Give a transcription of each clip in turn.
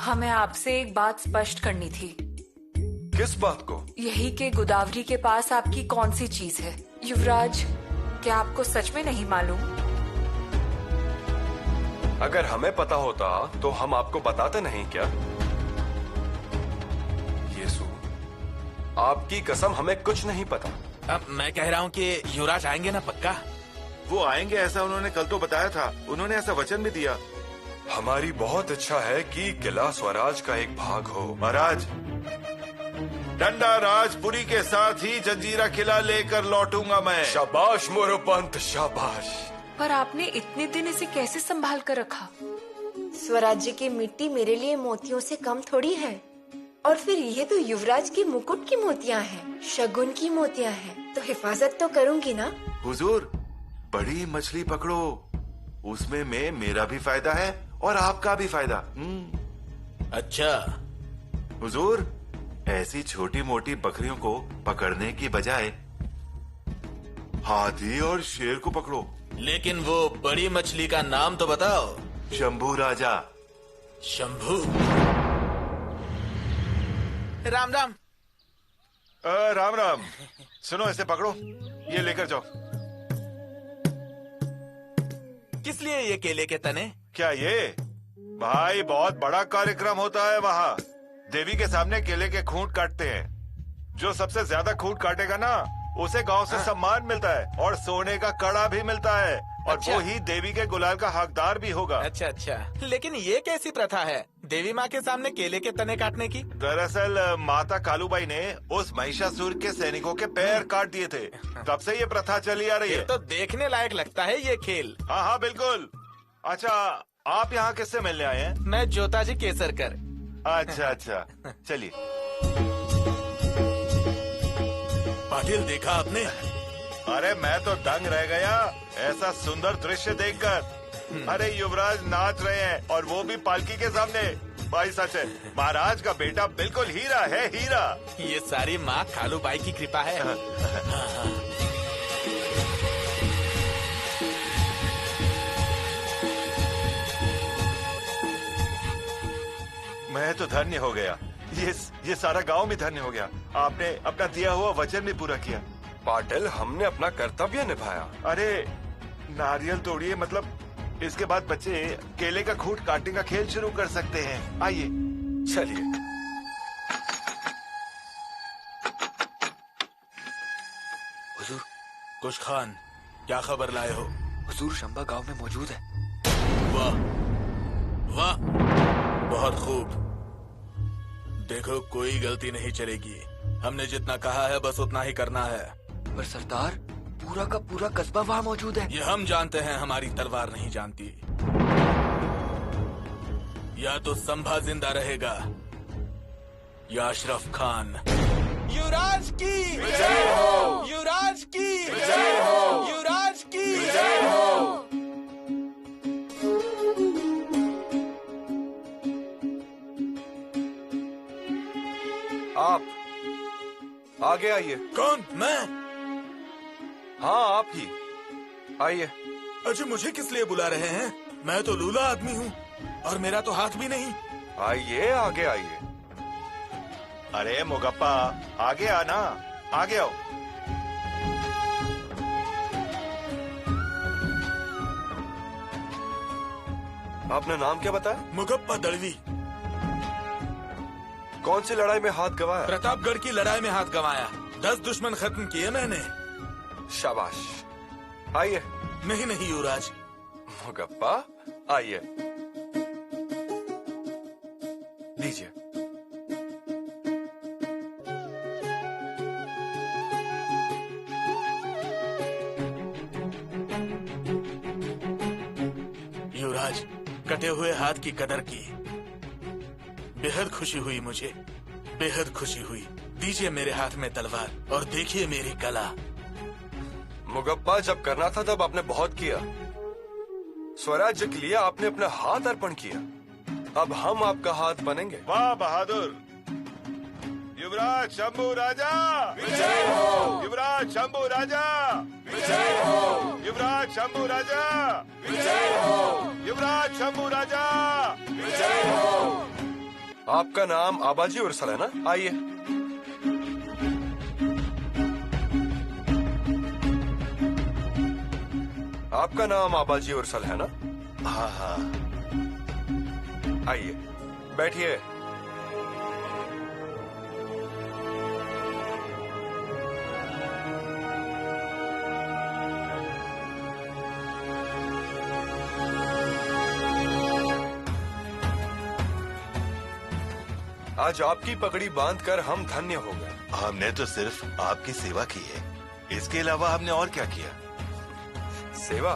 हमें आपसे एक बात स्पष्ट करनी थी। किस बात को? यही कि गोदावरी के पास आपकी कौन सी चीज है? युवराज, क्या आपको सच में नहीं मालूम? अगर हमें पता होता तो हम आपको बताते नहीं क्या? येसु, आपकी कसम हमें कुछ नहीं पता। अब मैं कह रहा हूँ कि युवराज आएंगे ना पक्का? वो आएंगे ऐसा उन्होंने कल तो बताया था, उन्होंने ऐसा वचन भी दिया। हमारी बहुत इच्छा है कि किला स्वराज का एक भाग हो। महाराज, डंडा राजपुरी के साथ ही जंजीरा किला लेकर लौटूंगा मैं। शाबाश मोरोपंत, शाबाश। पर आपने इतने दिन इसे कैसे संभाल कर रखा? स्वराज्य की मिट्टी मेरे लिए मोतियों से कम थोड़ी है। और फिर ये तो युवराज के मुकुट की मोतियां हैं, शगुन की मोतियां हैं, तो हिफाजत तो करूंगी ना। हुजूर, बड़ी मछली पकड़ो, उसमें में मेरा भी फायदा है और आपका भी फायदा। अच्छा हुजूर, ऐसी छोटी मोटी बकरियों को पकड़ने की बजाय हाथी और शेर को पकड़ो। लेकिन वो बड़ी मछली का नाम तो बताओ। शंभू राजा। शंभू? राम राम। राम राम। सुनो, ऐसे पकड़ो, ये लेकर जाओ। किस लिए ये केले के तने? क्या ये? भाई, बहुत बड़ा कार्यक्रम होता है वहाँ। देवी के सामने केले के खूंट काटते हैं। जो सबसे ज्यादा खूंट काटेगा ना, उसे गांव से सम्मान मिलता है और सोने का कड़ा भी मिलता है। और अच्छा। वो ही देवी के गुलाल का हकदार भी होगा। अच्छा अच्छा, लेकिन ये कैसी प्रथा है देवी माँ के सामने केले के तने काटने की? दरअसल माता कालूबाई ने उस महिषासुर के सैनिकों के पैर काट दिए थे, तब से ये प्रथा चली आ रही ये है। तो देखने लायक लगता है ये खेल। हाँ हाँ बिल्कुल। अच्छा, आप यहाँ किससे मिलने आए हैं? मैं जोताजी केसरकर। अच्छा अच्छा, चलिए। पाटिल, देखा आपने? अरे मैं तो दंग रह गया ऐसा सुंदर दृश्य देखकर। अरे युवराज नाच रहे हैं और वो भी पालकी के सामने। भाई सच है, महाराज का बेटा बिल्कुल हीरा है, हीरा। ये सारी माँ कालूबाई की कृपा है। मैं तो धन्य हो गया। ये सारा गांव भी धन्य हो गया। आपने अपना दिया हुआ वचन भी पूरा किया। पाटिल, हमने अपना कर्तव्य निभाया। अरे नारियल तोड़िए, मतलब इसके बाद बच्चे केले का खूंट काटने का खेल शुरू कर सकते हैं। आइए चलिए। हुजूर, कुछ खान, क्या खबर लाए हो? हुजूर शंबा गांव में मौजूद है। वाह वाह, बहुत खूब। देखो, कोई गलती नहीं चलेगी। हमने जितना कहा है बस उतना ही करना है। पर सरदार, पूरा का पूरा कस्बा वहाँ मौजूद है। ये हम जानते हैं, हमारी तलवार नहीं जानती। या तो संभा जिंदा रहेगा या अशरफ खान। युवराज की विजय हो! युवराज की विजय हो! युवराज की विजय हो! आप आगे आइए। कौन? मैं? हाँ, आप ही आइए। अच्छा, मुझे किस लिए बुला रहे हैं? मैं तो लूला आदमी हूँ और मेरा तो हाथ भी नहीं। आइए, आगे आइए। अरे मुगप्पा, आगे आना, आगे आओ। आपने नाम क्या बताया? मुगप्पा दड़वी। कौन सी लड़ाई में हाथ गंवाया? प्रतापगढ़ की लड़ाई में हाथ गंवाया। 10 दुश्मन खत्म किए मैंने। शाबाश। आइए। नहीं नहीं युवराज। मुगप्पा, आइए, लीजिए। युवराज, कटे हुए हाथ की कदर की। बेहद खुशी हुई मुझे, बेहद खुशी हुई। दीजिए मेरे हाथ में तलवार और देखिए मेरी कला। मुगप्पा, जब करना था तब आपने बहुत किया। स्वराज्य के लिए आपने अपना हाथ अर्पण किया। अब हम आपका हाथ बनेंगे। वाह बहादुर! युवराज शंभू राजा विजय हो! युवराज शंभू राजा विजय हो! युवराज शंभू राजा विजय हो! युवराज शंभू राजा विजय हो! आपका नाम आबाजी उर्सल है ना? आइए। आपका नाम आबाजी उर्सल है ना? हाँ हाँ। आइए, बैठिए। आज आपकी पगड़ी बांधकर हम धन्य हो गए। हमने तो सिर्फ आपकी सेवा की है, इसके अलावा हमने और क्या किया? सेवा?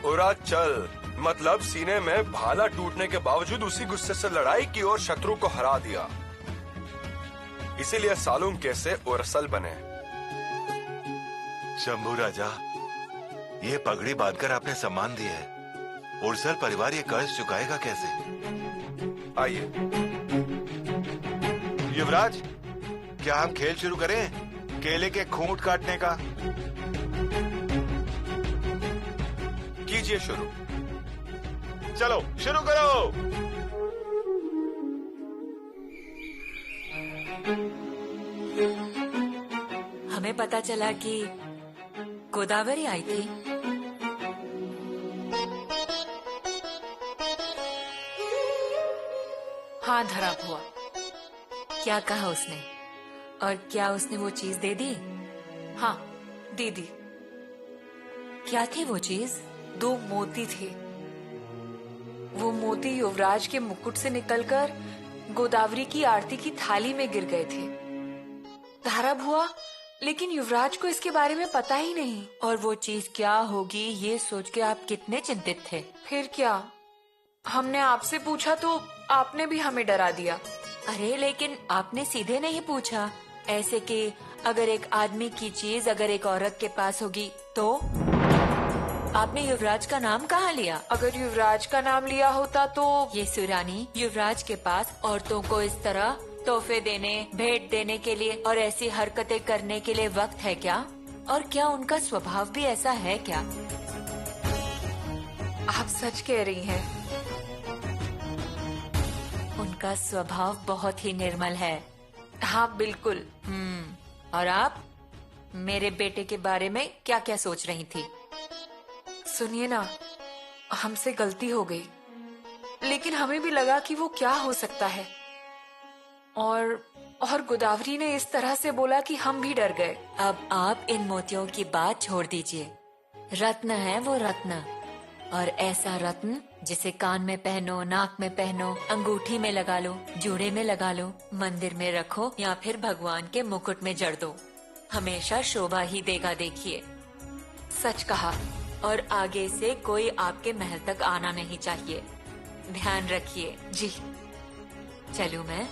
उराज चल, मतलब सीने में भाला टूटने के बावजूद उसी गुस्से से लड़ाई की और शत्रु को हरा दिया, इसीलिए सालुंके से उर्सल बने। शंभू राजा, ये पगड़ी बांधकर आपने सम्मान दिया है, उर्सल परिवार ये कर्ज चुकाएगा कैसे? आइए। युवराज, क्या हम खेल शुरू करें केले के खूंट काटने का? कीजिए शुरू। चलो शुरू करो। हमें पता चला कि गोदावरी आई थी। हाँ, धरा हुआ। क्या कहा उसने? और क्या उसने वो चीज दे दी? हाँ, दे दी। क्या थी वो चीज? 2 मोती थे। वो मोती युवराज के मुकुट से निकलकर गोदावरी की आरती की थाली में गिर गए थे। धारा भुआ, लेकिन युवराज को इसके बारे में पता ही नहीं। और वो चीज क्या होगी ये सोच के आप कितने चिंतित थे। फिर क्या, हमने आपसे पूछा तो आपने भी हमें डरा दिया। अरे लेकिन आपने सीधे नहीं पूछा, ऐसे कि अगर एक आदमी की चीज अगर एक औरत के पास होगी तो? आपने युवराज का नाम कहाँ लिया? अगर युवराज का नाम लिया होता तो? ये सुरानी, युवराज के पास औरतों को इस तरह तोहफे देने, भेंट देने के लिए और ऐसी हरकतें करने के लिए वक्त है क्या? और क्या उनका स्वभाव भी ऐसा है क्या? आप सच कह रही हैं। उनका स्वभाव बहुत ही निर्मल है। हाँ बिल्कुल। और आप मेरे बेटे के बारे में क्या क्या सोच रही थी? सुनिए ना, हमसे गलती हो गई, लेकिन हमें भी लगा कि वो क्या हो सकता है। और गोदावरी ने इस तरह से बोला कि हम भी डर गए। अब आप इन मोतियों की बात छोड़ दीजिए। रत्न है वो, रत्न। और ऐसा रत्न जिसे कान में पहनो, नाक में पहनो, अंगूठी में लगा लो, जूड़े में लगा लो, मंदिर में रखो या फिर भगवान के मुकुट में जड़ दो, हमेशा शोभा ही देगा। देखिए, सच कहा। और आगे से कोई आपके महल तक आना नहीं चाहिए, ध्यान रखिए जी। चलूं मैं?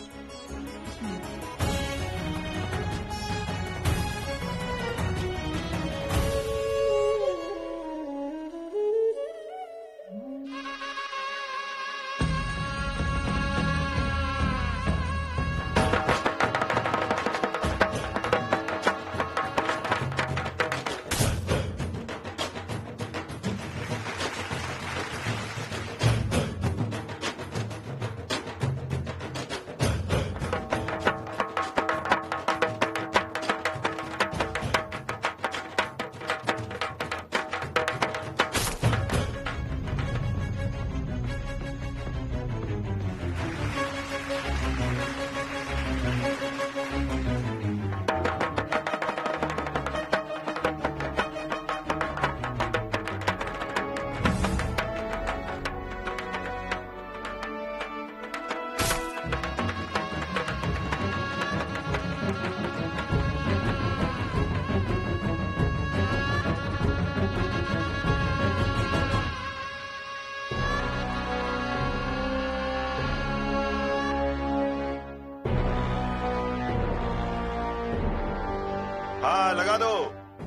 हाँ लगा दो,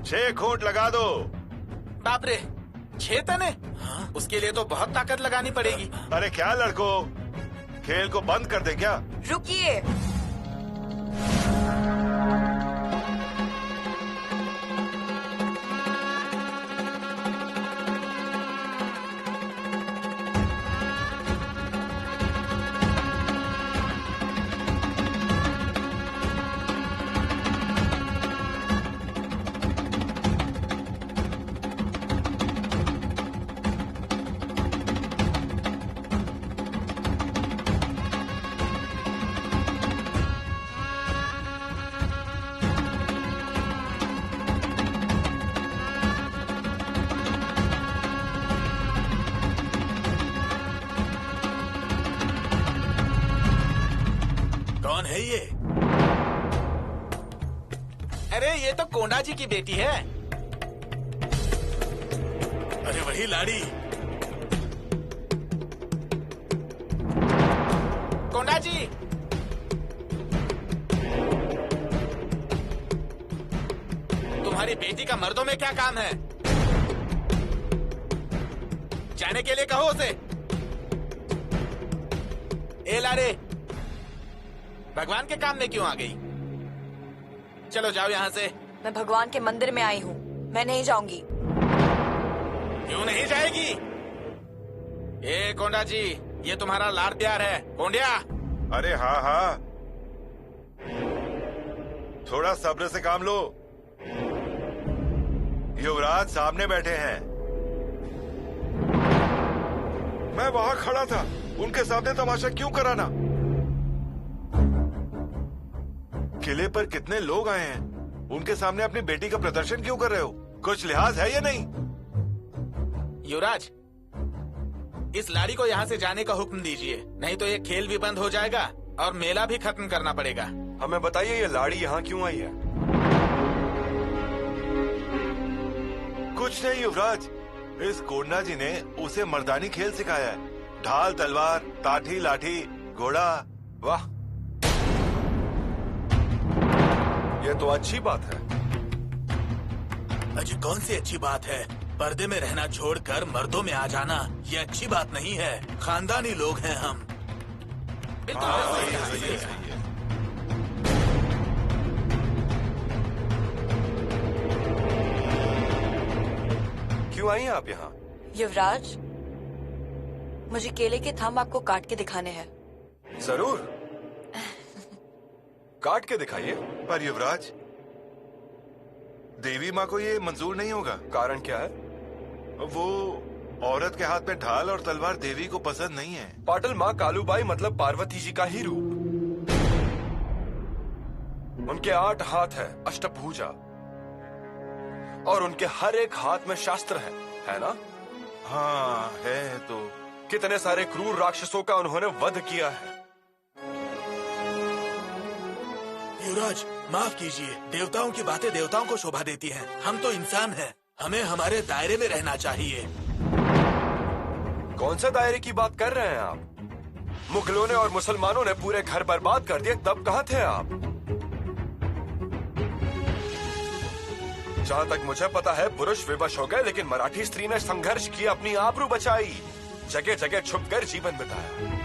6 खूंट लगा दो। बाप रे, 6 तने? उसके लिए तो बहुत ताकत लगानी पड़ेगी। अरे क्या लड़को, खेल को बंद कर दे क्या? रुकिए। कौन है ये? अरे ये तो कोंडा जी की बेटी है। अरे वही लाड़ी। कोंडा जी, तुम्हारी बेटी का मर्दों में क्या काम है? जाने के लिए कहो उसे। ए लाड़े, भगवान के काम में क्यों आ गई? चलो जाओ यहाँ से। मैं भगवान के मंदिर में आई हूँ, मैं नहीं जाऊंगी। क्यों नहीं जाएगी? ए कोंडा जी, ये तुम्हारा लाड़ प्यार है। कोंडिया, अरे हाँ हाँ, थोड़ा सब्र से काम लो। युवराज सामने बैठे हैं। मैं वहां खड़ा था, उनके सामने तमाशा क्यों कराना? किले पर कितने लोग आए हैं, उनके सामने अपनी बेटी का प्रदर्शन क्यों कर रहे हो? कुछ लिहाज है या नहीं? युवराज, इस लाड़ी को यहाँ से जाने का हुक्म दीजिए, नहीं तो ये खेल भी बंद हो जाएगा और मेला भी खत्म करना पड़ेगा। हमें बताइए ये लाड़ी यहाँ क्यों आई है? कुछ नहीं युवराज, इस कोंडा जी ने उसे मर्दानी खेल सिखाया है। ढाल, तलवार, ताठी, लाठी, घोड़ा। वाह, ये तो अच्छी बात है। अजी कौन सी अच्छी बात है? पर्दे में रहना छोड़कर मर्दों में आ जाना, ये अच्छी बात नहीं है। खानदानी लोग हैं हम। क्यों आई हैं आप यहाँ? युवराज, मुझे केले के थंब आपको काट के दिखाने हैं। जरूर, काट के दिखाइए। पर युवराज, देवी माँ को ये मंजूर नहीं होगा। कारण क्या है? वो औरत के हाथ में ढाल और तलवार देवी को पसंद नहीं है। पाटिल, माँ कालूबाई मतलब पार्वती जी का ही रूप। उनके 8 हाथ है, अष्टभुजा, और उनके हर एक हाथ में शास्त्र है ना? हाँ है तो। कितने सारे क्रूर राक्षसों का उन्होंने वध किया है। युवराज, माफ कीजिए, देवताओं की बातें देवताओं को शोभा देती हैं। हम तो इंसान हैं, हमें हमारे दायरे में रहना चाहिए। कौन से दायरे की बात कर रहे हैं आप? मुगलों ने और मुसलमानों ने पूरे घर बर्बाद कर दिए, तब कहाँ थे आप? जहाँ तक मुझे पता है पुरुष विवश हो गए, लेकिन मराठी स्त्री ने संघर्ष किया, अपनी आबरू बचाई, जगह जगह छुपकर जीवन बिताया।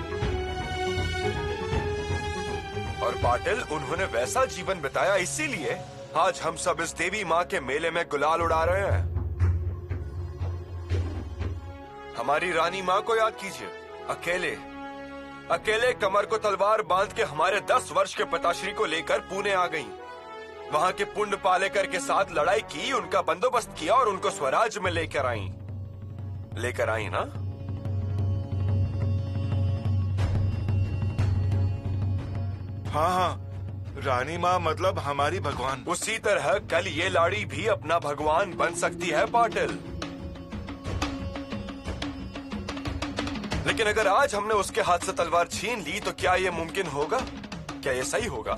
और पाटिल, उन्होंने वैसा जीवन बिताया, इसीलिए आज हम सब इस देवी माँ के मेले में गुलाल उड़ा रहे हैं। हमारी रानी माँ को याद कीजिए, अकेले कमर को तलवार बांध के हमारे 10 वर्ष के पिताश्री को लेकर पुणे आ गईं। वहां के पुंड पालेकर के साथ लड़ाई की, उनका बंदोबस्त किया और उनको स्वराज में लेकर आई ना? हाँ हाँ, रानी माँ मतलब हमारी भगवान। उसी तरह कल ये लाड़ी भी अपना भगवान बन सकती है पाटिल। लेकिन अगर आज हमने उसके हाथ से तलवार छीन ली तो क्या ये मुमकिन होगा? क्या ये सही होगा?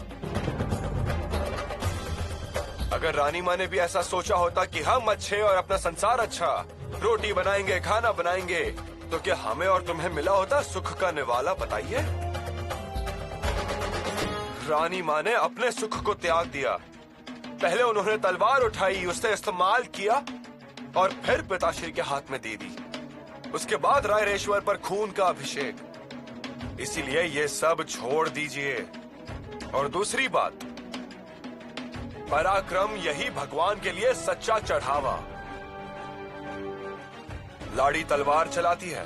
अगर रानी माँ ने भी ऐसा सोचा होता कि हम अच्छे और अपना संसार अच्छा, रोटी बनाएंगे, खाना बनाएंगे, तो क्या हमें और तुम्हें मिला होता सुख का निवाला? बताइए। रानी माँ ने अपने सुख को त्याग दिया। पहले उन्होंने तलवार उठाई, उससे इस्तेमाल किया और फिर पिताश्री के हाथ में दे दी। उसके बाद रायरेश्वर पर खून का अभिषेक। इसीलिए ये सब छोड़ दीजिए। और दूसरी बात, पराक्रम यही भगवान के लिए सच्चा चढ़ावा। लाड़ी तलवार चलाती है,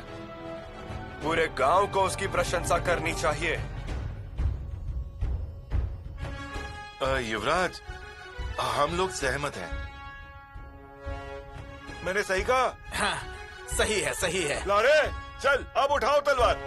पूरे गांव को उसकी प्रशंसा करनी चाहिए। युवराज, हम लोग सहमत हैं। मैंने सही कहा? हाँ, सही है, सही है। लारे, चल अब उठाओ तलवार।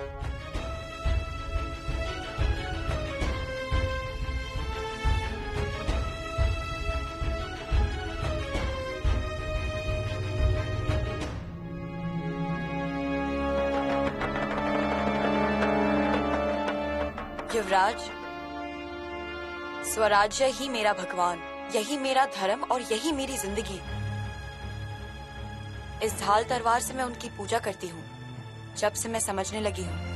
युवराज, स्वराज्य ही मेरा भगवान, यही मेरा धर्म और यही मेरी जिंदगी। इस ढाल तलवार से मैं उनकी पूजा करती हूँ जब से मैं समझने लगी हूँ।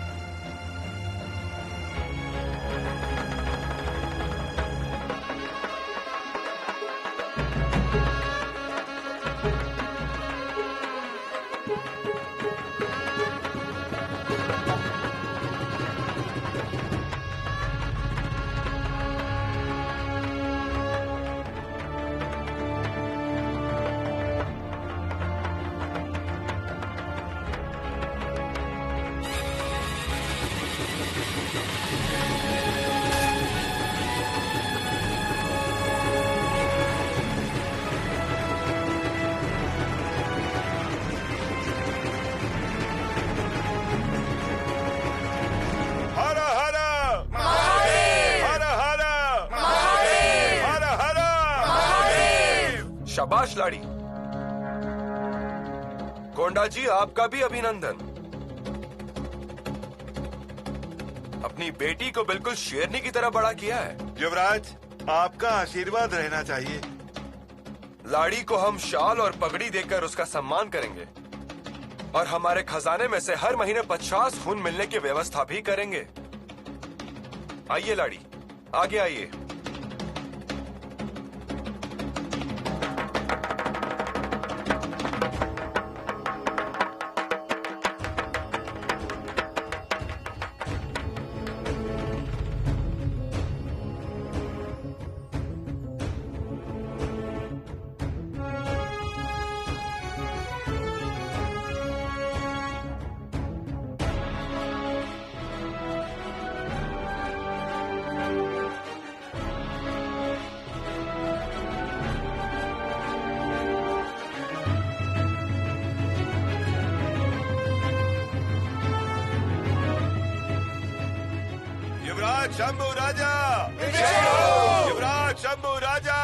शाबाश लाड़ी। कोंडा जी, आपका भी अभिनंदन। अपनी बेटी को बिल्कुल शेरनी की तरह बड़ा किया है। युवराज, आपका आशीर्वाद रहना चाहिए। लाड़ी को हम शाल और पगड़ी देकर उसका सम्मान करेंगे और हमारे खजाने में से हर महीने 50 खून मिलने की व्यवस्था भी करेंगे। आइए लाड़ी, आगे आइए। शंभू राजा, युवराज शंभू राजा।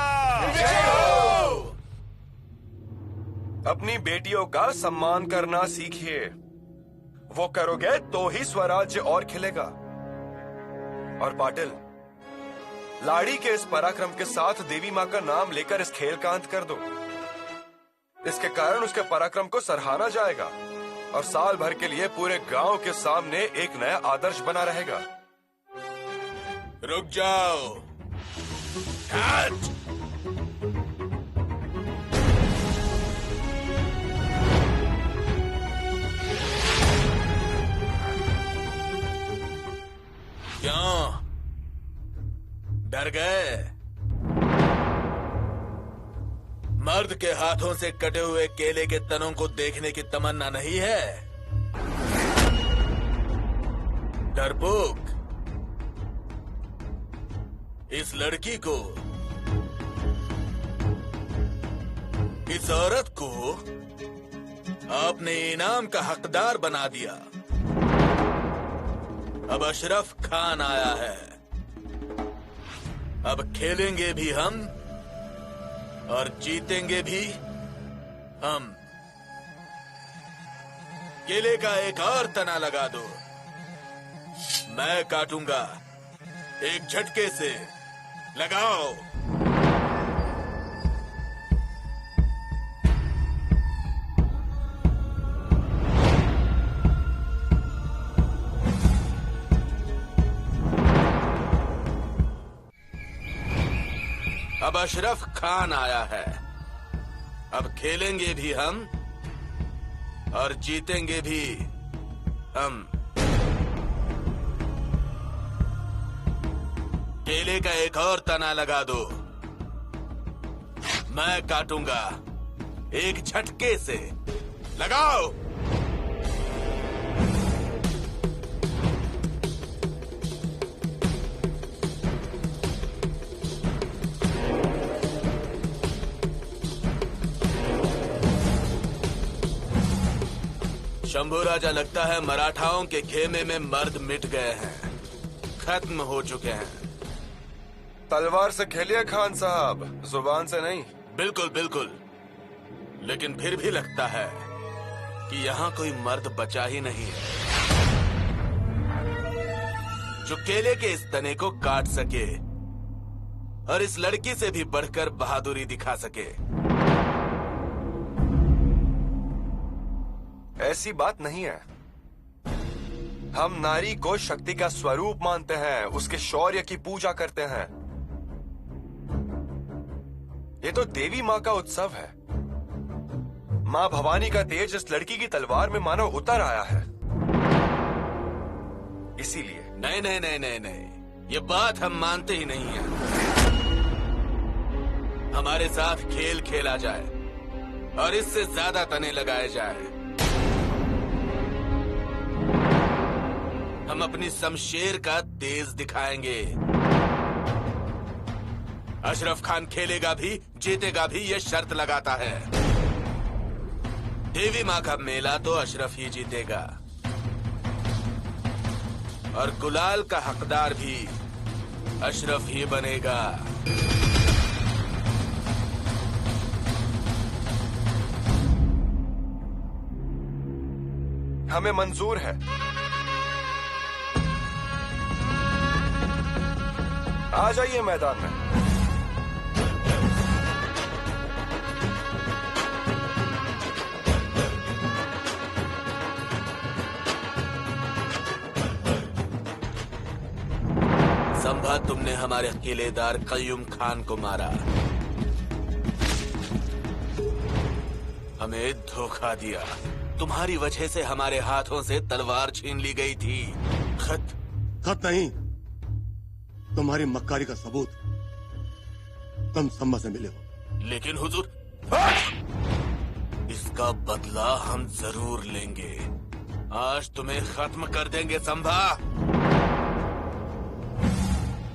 अपनी बेटियों का सम्मान करना सीखिए। वो करोगे तो ही स्वराज्य और खिलेगा। और पाटिल, लाड़ी के इस पराक्रम के साथ देवी माँ का नाम लेकर इस खेल का अंत कर दो। इसके कारण उसके पराक्रम को सराहा जाएगा और साल भर के लिए पूरे गांव के सामने एक नया आदर्श बना रहेगा। रुक जाओ। हट! क्यों डर गए? मर्द के हाथों से कटे हुए केले के तनों को देखने की तमन्ना नहीं है? डरपोक, इस लड़की को, इस औरत को आपने इनाम का हकदार बना दिया। अब अशरफ खान आया है। अब खेलेंगे भी हम और जीतेंगे भी हम। केले का एक और तना लगा दो, मैं काटूंगा एक झटके से। लगाओ। अब अशरफ खान आया है। अब खेलेंगे भी हम और जीतेंगे भी हम। केले का एक और तना लगा दो, मैं काटूंगा एक झटके से। लगाओ। शंभू राजा, लगता है मराठाओं के खेमे में मर्द मिट गए हैं, खत्म हो चुके हैं। तलवार से खेलिए खान साहब, जुबान से नहीं। बिल्कुल बिल्कुल, लेकिन फिर भी लगता है कि यहाँ कोई मर्द बचा ही नहीं है जो केले के इस तने को काट सके। और इस लड़की से भी बढ़कर बहादुरी दिखा सके। ऐसी बात नहीं है। हम नारी को शक्ति का स्वरूप मानते हैं, उसके शौर्य की पूजा करते हैं। ये तो देवी माँ का उत्सव है। माँ भवानी का तेज इस लड़की की तलवार में मानो उतर आया है, इसीलिए। नहीं नहीं नहीं नहीं नहीं, ये बात हम मानते ही नहीं हैं। हमारे साथ खेल खेला जाए और इससे ज्यादा तने लगाए जाए। हम अपनी शमशेर का तेज दिखाएंगे। अशरफ खान खेलेगा भी जीतेगा भी, ये शर्त लगाता है। देवी माँ का मेला तो अशरफ ही जीतेगा और गुलाल का हकदार भी अशरफ ही बनेगा। हमें मंजूर है। आ जाइए मैदान में। संभा, तुमने हमारे किलेदार कयूम खान को मारा, हमें धोखा दिया। तुम्हारी वजह से हमारे हाथों से तलवार छीन ली गई थी। खत नहीं, तुम्हारी मक्कारी का सबूत तुम संभा से मिले हो। लेकिन हुजूर, इसका बदला हम जरूर लेंगे। आज तुम्हें खत्म कर देंगे संभा।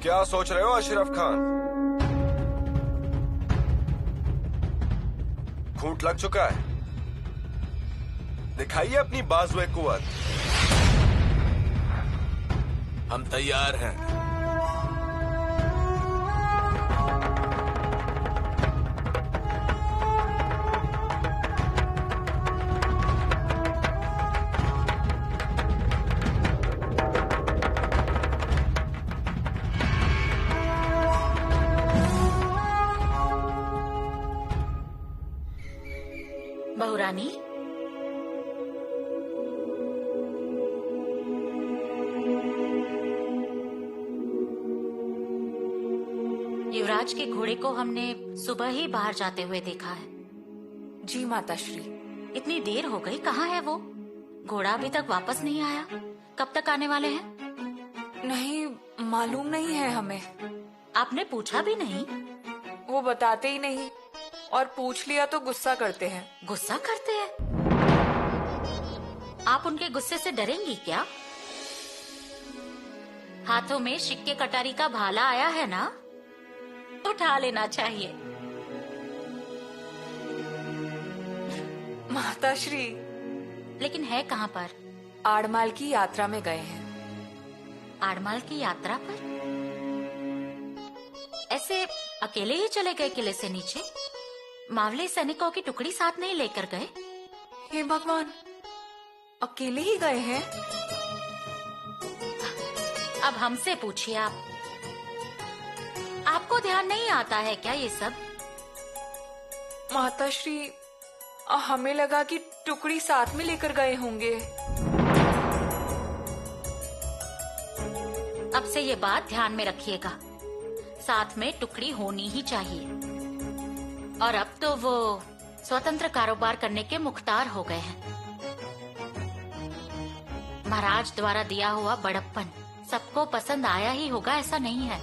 क्या सोच रहे हो अशरफ खान? खूंट लग चुका है, दिखाइए अपनी बाजुए कुव्वत। हम तैयार हैं। बहुरानी, युवराज के घोड़े को हमने सुबह ही बाहर जाते हुए देखा है। जी माताश्री। इतनी देर हो गई, कहाँ है वो? घोड़ा अभी तक वापस नहीं आया। कब तक आने वाले हैं? नहीं मालूम नहीं है हमें। आपने पूछा भी नहीं? वो बताते ही नहीं, और पूछ लिया तो गुस्सा करते हैं। गुस्सा करते हैं? आप उनके गुस्से से डरेंगी क्या? हाथों में सिक्के कटारी का भाला आया है ना, उठा लेना चाहिए। माताश्री। लेकिन है कहाँ पर? आड़माल की यात्रा में गए हैं। आड़माल की यात्रा पर? ऐसे अकेले ही चले गए किले से नीचे? मावले सैनिकों की टुकड़ी साथ नहीं लेकर गए? हे भगवान, अकेले ही गए हैं? अब हमसे पूछिए आप। आपको ध्यान नहीं आता है क्या ये सब? माताश्री, हमें लगा कि टुकड़ी साथ में लेकर गए होंगे। अब से ये बात ध्यान में रखिएगा, साथ में टुकड़ी होनी ही चाहिए। और अब तो वो स्वतंत्र कारोबार करने के मुख्तार हो गए हैं। महाराज द्वारा दिया हुआ बड़प्पन सबको पसंद आया ही होगा ऐसा नहीं है।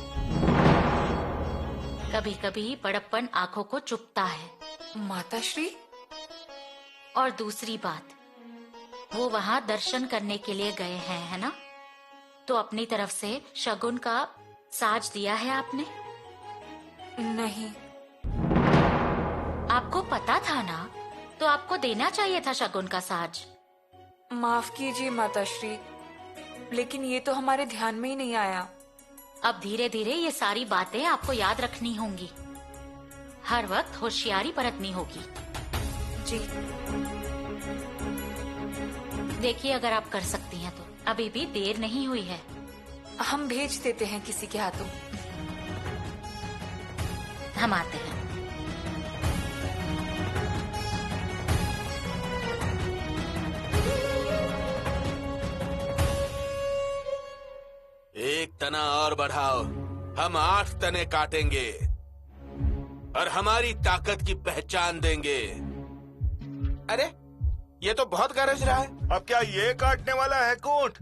कभी कभी बड़प्पन आंखों को चुभता है। माताश्री। और दूसरी बात, वो वहाँ दर्शन करने के लिए गए हैं, है ना? तो अपनी तरफ से शगुन का साज दिया है आपने? नहीं। आपको पता था ना, तो आपको देना चाहिए था शगुन का साज। माफ कीजिए माताश्री, लेकिन ये तो हमारे ध्यान में ही नहीं आया। अब धीरे धीरे ये सारी बातें आपको याद रखनी होंगी। हर वक्त होशियारी बरतनी होगी। जी। देखिए, अगर आप कर सकती हैं तो अभी भी देर नहीं हुई है। हम भेज देते हैं किसी के हाथों। हम आते हैं। एक तना और बढ़ाओ, हम 8 तने काटेंगे और हमारी ताकत की पहचान देंगे। अरे ये तो बहुत गरज रहा है। अब क्या ये काटने वाला है कूट?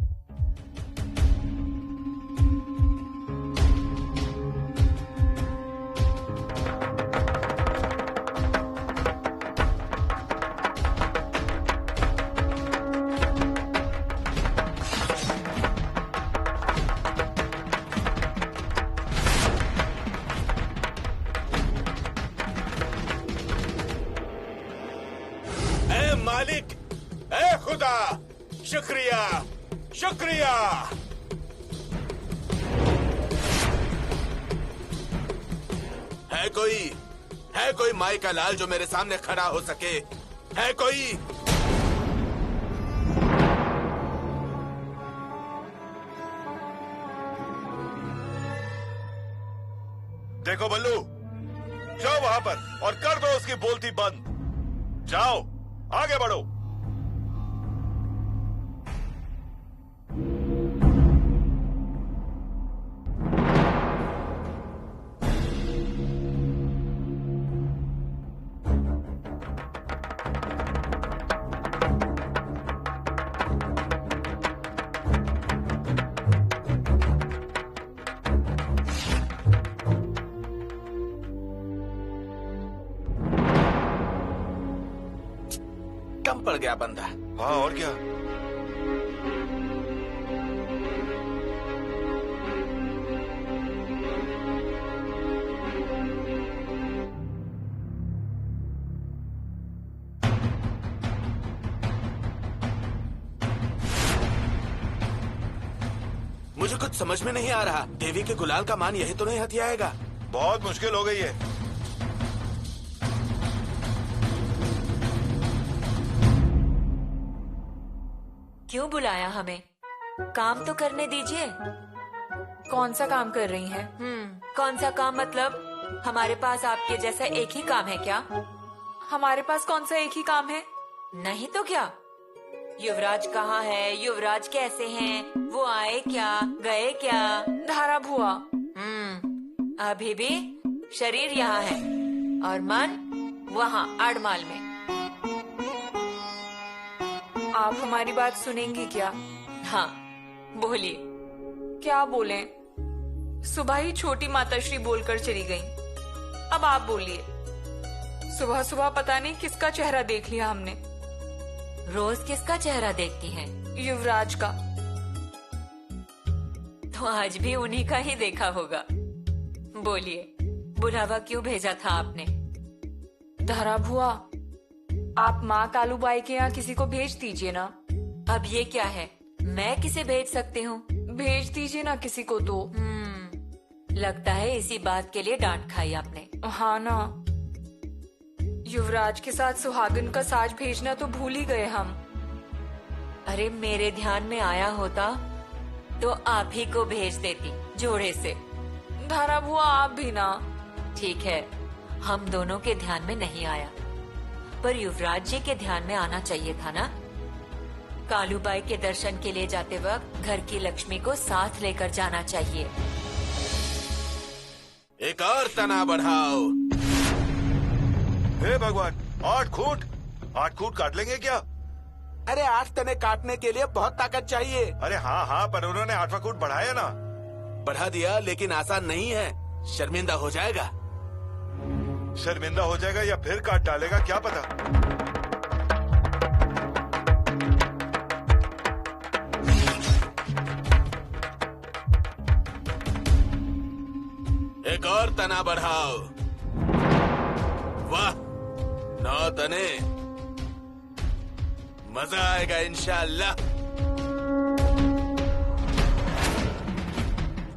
मालिक, ए खुदा, शुक्रिया शुक्रिया। है कोई माई का लाल जो मेरे सामने खड़ा हो सके? है कोई? देखो बल्लू, जाओ वहां पर और कर दो उसकी बोलती बंद। जाओ, आगे बढ़ो। कम पड़ गया बंदा। हाँ और क्या। मुझे कुछ समझ में नहीं आ रहा। देवी के गुलाल का मान यही तो नहीं हथियाएगा। बहुत मुश्किल हो गई है। क्यों बुलाया हमें? काम तो करने दीजिए। कौन सा काम कर रही हैं? कौन सा काम मतलब? हमारे पास आपके जैसा एक ही काम है क्या? हमारे पास कौन सा एक ही काम है? नहीं तो क्या? युवराज कहाँ है? युवराज कैसे हैं? वो आए क्या, गए क्या? धारा भुआ, अभी भी शरीर यहाँ है और मन वहाँ आड़माल में। आप हमारी बात सुनेंगी क्या? हाँ, बोलिए। क्या बोलें? सुबह ही छोटी माताश्री बोलकर चली गई। अब आप बोलिए। सुबह सुबह पता नहीं किसका चेहरा देख लिया हमने। रोज किसका चेहरा देखती हैं? युवराज का। तो आज भी उन्हीं का ही देखा होगा। बोलिए, बुलावा क्यों भेजा था आपने? धारा भुआ, आप माँ कालूबाई के यहाँ किसी को भेज दीजिए ना। अब ये क्या है? मैं किसे भेज सकती हूँ? भेज दीजिए ना किसी को तो। लगता है इसी बात के लिए डांट खाई आपने। हाँ ना। युवराज के साथ सुहागन का साज भेजना तो भूल ही गए हम। अरे मेरे ध्यान में आया होता तो आप ही को भेज देती जोड़े से। धारा भुआ, आप भी ना। ठीक है, हम दोनों के ध्यान में नहीं आया, पर युवराज जी के ध्यान में आना चाहिए था ना। कालूबाई के दर्शन के लिए जाते वक्त घर की लक्ष्मी को साथ लेकर जाना चाहिए। एक और तना बढ़ाओ। हे भगवान, 8 खूंट काट लेंगे क्या? अरे 8 तने काटने के लिए बहुत ताकत चाहिए। अरे हाँ, पर उन्होंने 8वां खूंट बढ़ाया ना। बढ़ा दिया, लेकिन आसान नहीं है। शर्मिंदा हो जाएगा। शर्मिंदा हो जाएगा या फिर काट डालेगा, क्या पता। एक और तना बढ़ाओ। वाह, 9 तने। मजा आएगा इंशाअल्लाह।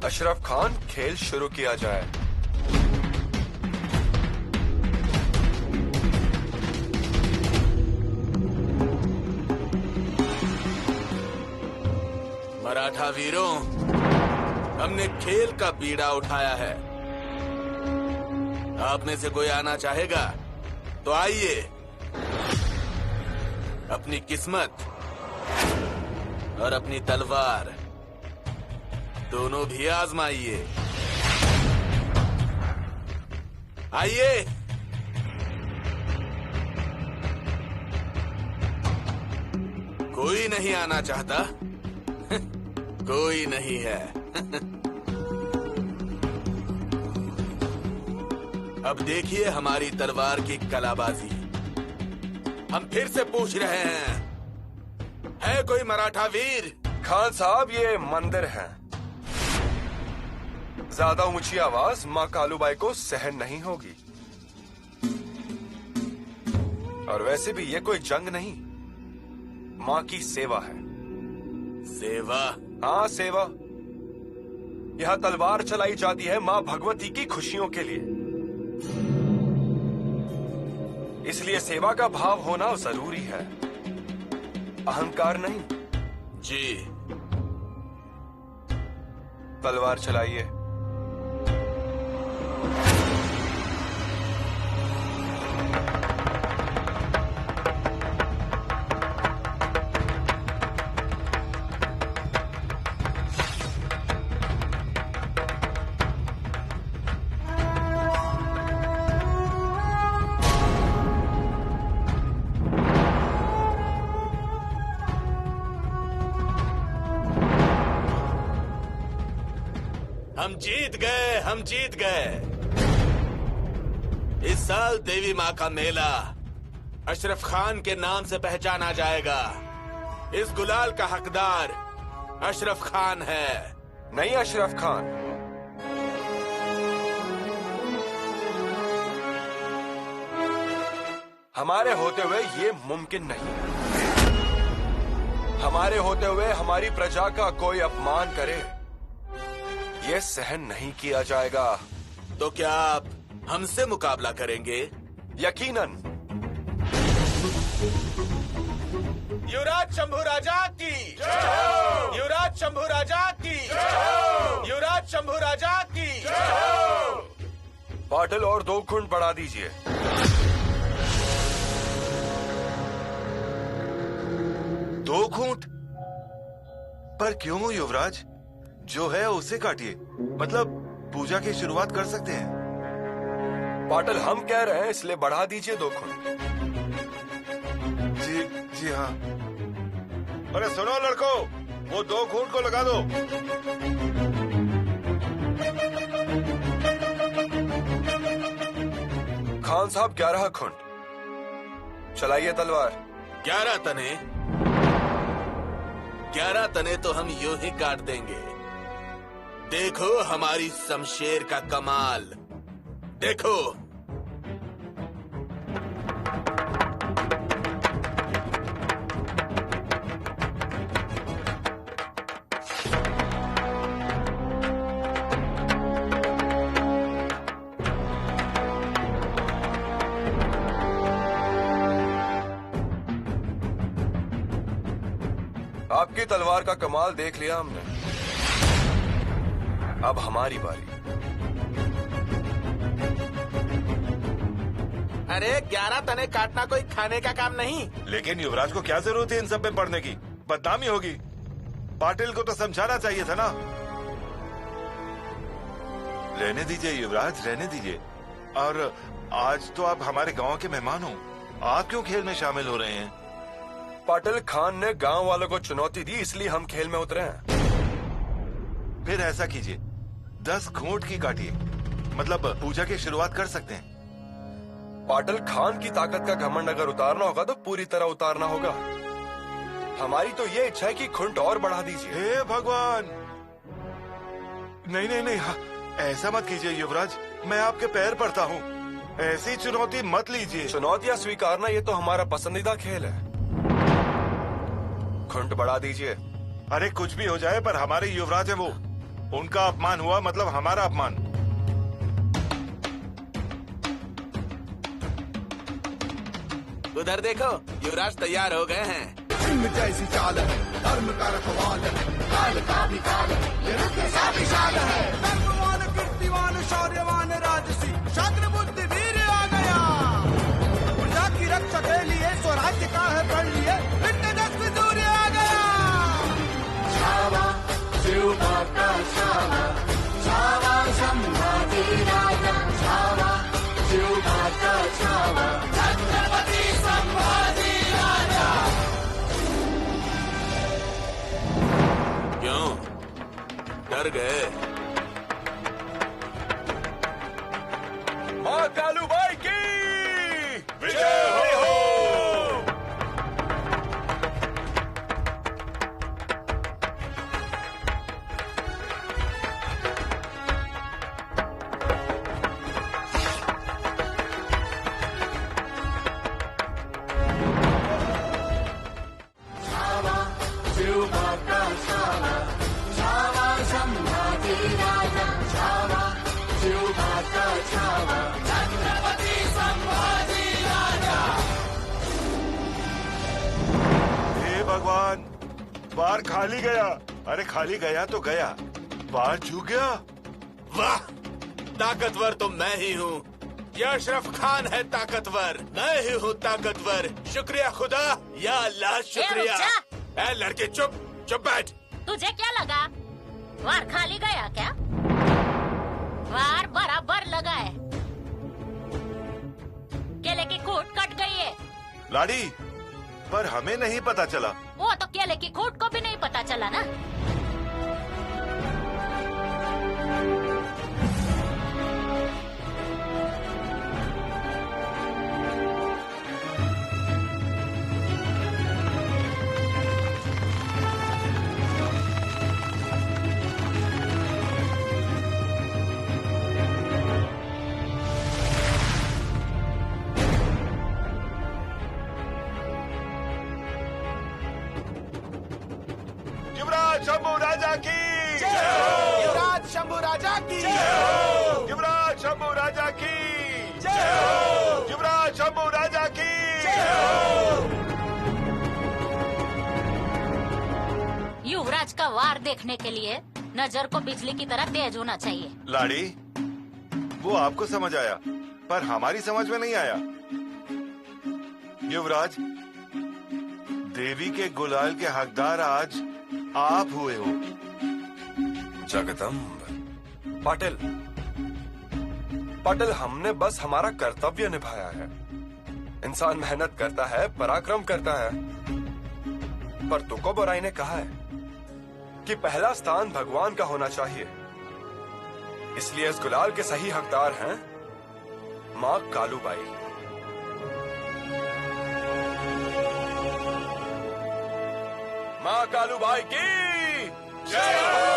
अशरफ खान, खेल शुरू किया जाए। मराठा वीरों, हमने खेल का बीड़ा उठाया है। आप में से कोई आना चाहेगा तो आइए, अपनी किस्मत और अपनी तलवार दोनों भी आजमाइए। आइए। कोई नहीं आना चाहता? कोई नहीं है। अब देखिए हमारी तलवार की कलाबाजी। हम फिर से पूछ रहे हैं, है कोई मराठा वीर? खान साहब, ये मंदिर है। ज्यादा ऊंची आवाज माँ कालूबाई को सहन नहीं होगी। और वैसे भी ये कोई जंग नहीं, माँ की सेवा है। सेवा? हाँ, सेवा। यहाँ तलवार चलाई जाती है माँ भगवती की खुशियों के लिए, इसलिए सेवा का भाव होना जरूरी है, अहंकार नहीं। जी। तलवार चलाइए। हम जीत गए, हम जीत गए। इस साल देवी माँ का मेला अशरफ खान के नाम से पहचाना जाएगा। इस गुलाल का हकदार अशरफ खान है। नहीं अशरफ खान, हमारे होते हुए ये मुमकिन नहीं है। हमारे होते हुए हमारी प्रजा का कोई अपमान करे, ये सहन नहीं किया जाएगा। तो क्या आप हमसे मुकाबला करेंगे? यकीनन। युवराज शंभू राजा की जय! युवराज शंभू राजा की जय! युवराज शंभू राजा की जय! पाटिल, और 2 खूंट बढ़ा दीजिए। दो खूंट? पर क्यों युवराज? जो है उसे काटिए, मतलब पूजा की शुरुआत कर सकते हैं। पाटिल, हम कह रहे हैं इसलिए बढ़ा दीजिए 2 खूंट। जी जी हाँ। अरे सुनो लड़कों, वो 2 खूंट को लगा दो। खान साहब, 11 खूंट। चलाइए तलवार। 11 तने? 11 तने तो हम यूं ही काट देंगे। देखो हमारी शमशेर का कमाल, देखो। आपकी तलवार का कमाल देख लिया हमने, अब हमारी बारी। अरे 11 तने काटना कोई खाने का काम नहीं। लेकिन युवराज को क्या जरूरत है इन सब में पड़ने की? बदनामी होगी। पाटिल को तो समझाना चाहिए था ना। रहने दीजिए युवराज, रहने दीजिए। और आज तो आप हमारे गांव के मेहमान हो, आप क्यों खेल में शामिल हो रहे हैं? पाटिल, खान ने गांव वालों को चुनौती दी, इसलिए हम खेल में उतरे हैं। फिर ऐसा कीजिए, 10 खूंट की काटिए, मतलब पूजा की शुरुआत कर सकते हैं। पाटिल, खान की ताकत का घमंड अगर उतारना होगा तो पूरी तरह उतारना होगा। हमारी तो ये इच्छा है कि खूंट और बढ़ा दीजिए। हे भगवान! नहीं नहीं नहीं, हाँ, ऐसा मत कीजिए युवराज, मैं आपके पैर पड़ता हूँ। ऐसी चुनौती मत लीजिए। चुनौतियाँ स्वीकारना ये तो हमारा पसंदीदा खेल है। खूंट बढ़ा दीजिए। अरे कुछ भी हो जाए, पर हमारे युवराज है वो, उनका अपमान हुआ मतलब हमारा अपमान। उधर देखो, युवराज तैयार हो गए हैं। सिंह जैसी चाल है, धर्म का रखवाल है, काल का भी काल है, ये रुख के साथ विशाल है। धर्मवान, कीर्तिवान, शौर्यवान, राजसी, क्षत्र बुद्धि डर गए। माँ कालूबाई की विजय हो। शिवमाता छावा छावा संभाजी राजा छावा शिवमाता छावा छत्रपति संभाजी राजा। हे भगवान, बार खाली गया। अरे खाली गया तो गया, बार झुक गया। वाह, ताकतवर तो मैं ही हूँ। ये अशरफ खान है ताकतवर, मैं ही हूँ ताकतवर। शुक्रिया खुदा, या अल्लाह शुक्रिया। ए लड़के चुप चुप बैठ। तुझे क्या लगा वार खाली गया क्या? वार बराबर लगा है। केले की खूंट कट गई है। लाड़ी, पर हमें नहीं पता चला। वो तो केले की खूंट को भी नहीं पता चला ना। युवराज शंभू राजा की युवराज शंभू राजा की युवराज शंभू राजा की युवराज शंभू राजा की। युवराज का वार देखने के लिए नजर को बिजली की तरह तेज होना चाहिए। लाड़ी, वो आपको समझ आया, पर हमारी समझ में नहीं आया। युवराज, देवी के गुलाल के हकदार आज आप हुए हो। जगदम्ब पाटिल, पाटिल, हमने बस हमारा कर्तव्य निभाया है। इंसान मेहनत करता है, पराक्रम करता है, पर तुको बुराई ने कहा है कि पहला स्थान भगवान का होना चाहिए। इसलिए इस गुलाल के सही हकदार हैं माँ कालूबाई। माँ कालूबाई की जय हो।